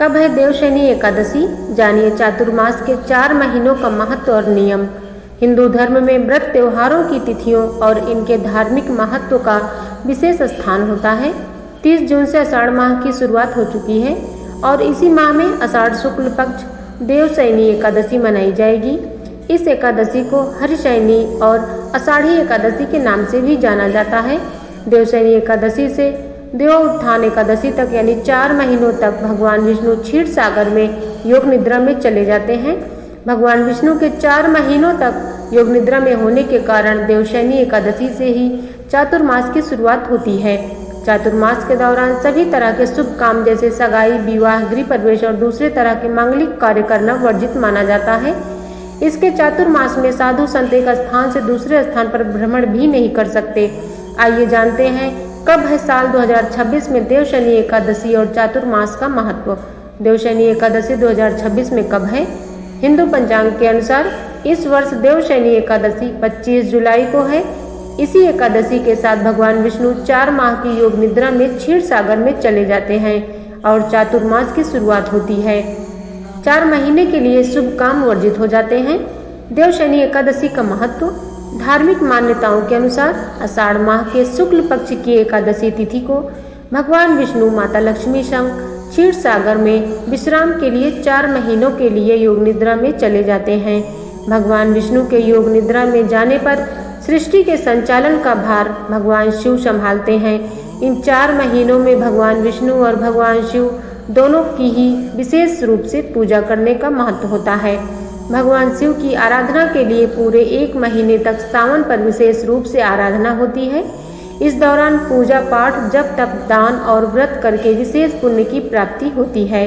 कब है देवशयनी एकादशी? जानिए चातुर्मास के 4 महीनों का महत्व और नियम। हिंदू धर्म में व्रत त्योहारों की तिथियों और इनके धार्मिक महत्व का विशेष स्थान होता है। 30 जून से आषाढ़ माह की शुरुआत हो चुकी है और इसी माह में आषाढ़ शुक्ल पक्ष देवशयनी एकादशी मनाई जाएगी। इस एकादशी को हरिशयनी और आषाढ़ी एकादशी के नाम से भी जाना जाता है। देवशयनी एकादशी से देव उत्थान एकादशी तक यानी 4 महीनों तक भगवान विष्णु क्षीर सागर में योग निद्रा में चले जाते हैं। भगवान विष्णु के 4 महीनों तक योग निद्रा में होने के कारण देवशयनी एकादशी से ही चातुर्मास की शुरुआत होती है। चातुर्मास के दौरान सभी तरह के शुभ काम जैसे सगाई, विवाह, गृह प्रवेश और दूसरे तरह के मांगलिक कार्य करना वर्जित माना जाता है। इसके चातुर्मास में साधु संत एक स्थान से दूसरे स्थान पर भ्रमण भी नहीं कर सकते। आइए जानते हैं कब है साल 2026 में देवशयनी एकादशी और चातुर्मास का महत्व। देवशयनी एकादशी 2026 में कब है? हिंदू पंचांग के अनुसार इस वर्ष देवशयनी एकादशी 25 जुलाई को है। इसी एकादशी के साथ भगवान विष्णु 4 माह की योग निद्रा में क्षीर सागर में चले जाते हैं और चातुर्मास की शुरुआत होती है। 4 महीने के लिए शुभ काम वर्जित हो जाते हैं। देवशयनी एकादशी का महत्व। धार्मिक मान्यताओं के अनुसार आषाढ़ माह के शुक्ल पक्ष की एकादशी तिथि को भगवान विष्णु माता लक्ष्मी संग क्षीर सागर में विश्राम के लिए 4 महीनों के लिए योग निद्रा में चले जाते हैं। भगवान विष्णु के योग निद्रा में जाने पर सृष्टि के संचालन का भार भगवान शिव संभालते हैं। इन 4 महीनों में भगवान विष्णु और भगवान शिव दोनों की ही विशेष रूप से पूजा करने का महत्व होता है। भगवान शिव की आराधना के लिए पूरे 1 महीने तक सावन पर विशेष रूप से आराधना होती है। इस दौरान पूजा पाठ, जप, तप, दान और व्रत करके विशेष पुण्य की प्राप्ति होती है।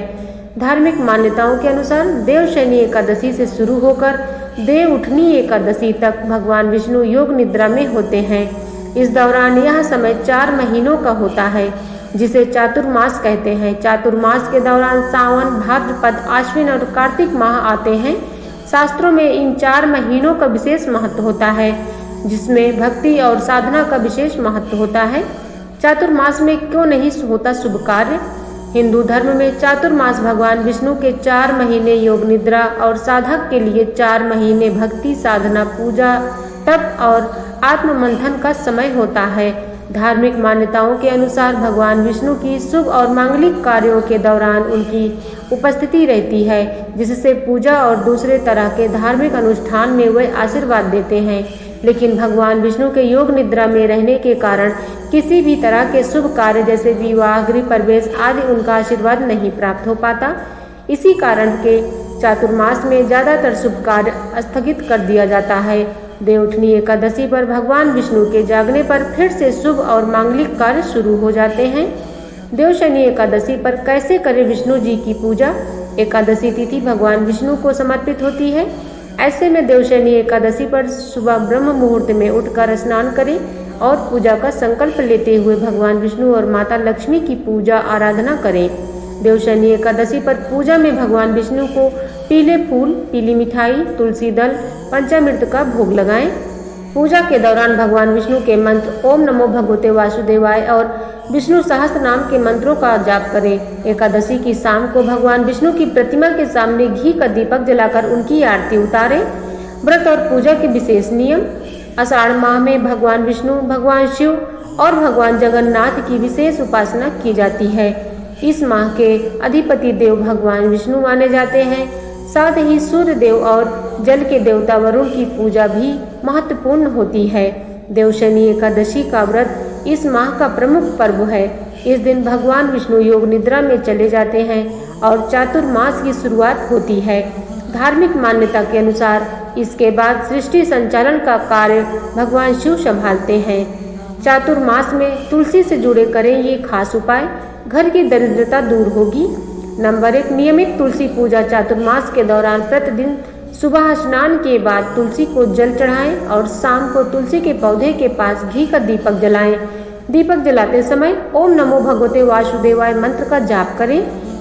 धार्मिक मान्यताओं के अनुसार देवशयनी एकादशी से शुरू होकर देवउठनी एकादशी तक भगवान विष्णु योग निद्रा में होते हैं। इस दौरान यह समय 4 महीनों का होता है जिसे चातुर्मास कहते हैं। चातुर्मास के दौरान सावन, भाद्रपद, आश्विन और कार्तिक माह आते हैं। शास्त्रों में इन 4 महीनों का विशेष महत्व होता है जिसमें भक्ति और साधना का विशेष महत्व होता है। चातुर्मास में क्यों नहीं होता शुभ कार्य? हिंदू धर्म में चातुर्मास भगवान विष्णु के 4 महीने योग निद्रा और साधक के लिए 4 महीने भक्ति, साधना, पूजा, तप और आत्ममंथन का समय होता है। धार्मिक मान्यताओं के अनुसार भगवान विष्णु की शुभ और मांगलिक कार्यों के दौरान उनकी उपस्थिति रहती है जिससे पूजा और दूसरे तरह के धार्मिक अनुष्ठान में वे आशीर्वाद देते हैं। लेकिन भगवान विष्णु के योग निद्रा में रहने के कारण किसी भी तरह के शुभ कार्य जैसे विवाह, गृह प्रवेश आदि उनका आशीर्वाद नहीं प्राप्त हो पाता। इसी कारण के चातुर्मास में ज़्यादातर शुभ कार्य स्थगित कर दिया जाता है। देवउठनी एकादशी पर भगवान विष्णु के जागने पर फिर से शुभ और मांगलिक कार्य शुरू हो जाते हैं। देवशयनी एकादशी पर कैसे करें विष्णु जी की पूजा? एकादशी तिथि भगवान विष्णु को समर्पित होती है। ऐसे में देवशयनी एकादशी पर सुबह ब्रह्म मुहूर्त में उठकर स्नान करें और पूजा का संकल्प लेते हुए भगवान विष्णु और माता लक्ष्मी की पूजा आराधना करें। देवशयनी एकादशी पर पूजा में भगवान विष्णु को पीले फूल, पीली मिठाई, तुलसी दल, पंचामृत का भोग लगाएं। पूजा के दौरान भगवान विष्णु के मंत्र ओम नमो भगवते वासुदेवाय और विष्णु सहस्त्र नाम के मंत्रों का जाप करें। एकादशी की शाम को भगवान विष्णु की प्रतिमा के सामने घी का दीपक जलाकर उनकी आरती उतारें। व्रत और पूजा के विशेष नियम। आषाढ़ माह में भगवान विष्णु, भगवान शिव और भगवान जगन्नाथ की विशेष उपासना की जाती है। इस माह के अधिपति देव भगवान विष्णु माने जाते हैं। साथ ही सूर्य देव और जल के देवता वरुण की पूजा भी महत्वपूर्ण होती है। देवशयनी एकादशी का व्रत इस माह का प्रमुख पर्व है। इस दिन भगवान विष्णु योग निद्रा में चले जाते हैं और चातुर्मास की शुरुआत होती है। धार्मिक मान्यता के अनुसार इसके बाद सृष्टि संचालन का कार्य भगवान शिव संभालते हैं। चातुर्मास में तुलसी से जुड़े करें ये खास उपाय, घर की दरिद्रता दूर होगी। नंबर 1, नियमित तुलसी पूजा। चातुर्मास के दौरान प्रतिदिन सुबह स्नान के बाद तुलसी को जल चढ़ाएं और शाम को तुलसी के पौधे के पास घी का दीपक जलाएं। दीपक जलाते समय ओम नमो भगवते वासुदेवाय मंत्र का जाप करें।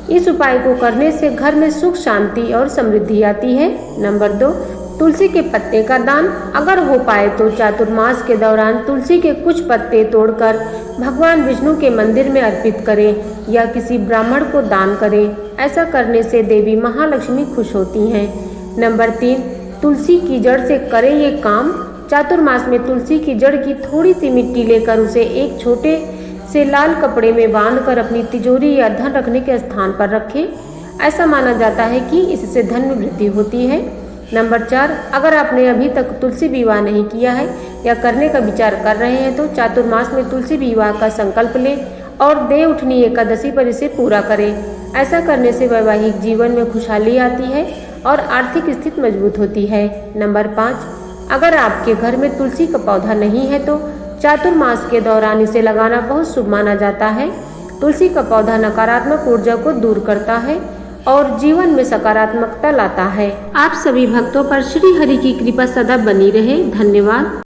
इस उपाय को करने से घर में सुख, शांति और समृद्धि आती है। नंबर 2, तुलसी के पत्ते का दान, अगर हो पाए तो चातुर्मास के दौरान तुलसी के कुछ पत्ते तोड़कर भगवान विष्णु के मंदिर में अर्पित करें या किसी ब्राह्मण को दान करें। ऐसा करने से देवी महालक्ष्मी खुश होती हैं। नंबर 3, तुलसी की जड़ से करें ये काम। चातुर्मास में तुलसी की जड़ की थोड़ी सी मिट्टी लेकर उसे एक छोटे से लाल कपड़े में बांधकर अपनी तिजोरी या धन रखने के स्थान पर रखें। ऐसा माना जाता है कि इससे धन में वृद्धि होती है। नंबर 4, अगर आपने अभी तक तुलसी विवाह नहीं किया है या करने का विचार कर रहे हैं तो चातुर्मास में तुलसी विवाह का संकल्प लें और देवउठनी एकादशी पर इसे पूरा करें। ऐसा करने से वैवाहिक जीवन में खुशहाली आती है और आर्थिक स्थिति मजबूत होती है। नंबर 5, अगर आपके घर में तुलसी का पौधा नहीं है तो चातुर्मास के दौरान इसे लगाना बहुत शुभ माना जाता है। तुलसी का पौधा नकारात्मक ऊर्जा को दूर करता है और जीवन में सकारात्मकता लाता है। आप सभी भक्तों पर श्री हरि की कृपा सदा बनी रहे। धन्यवाद।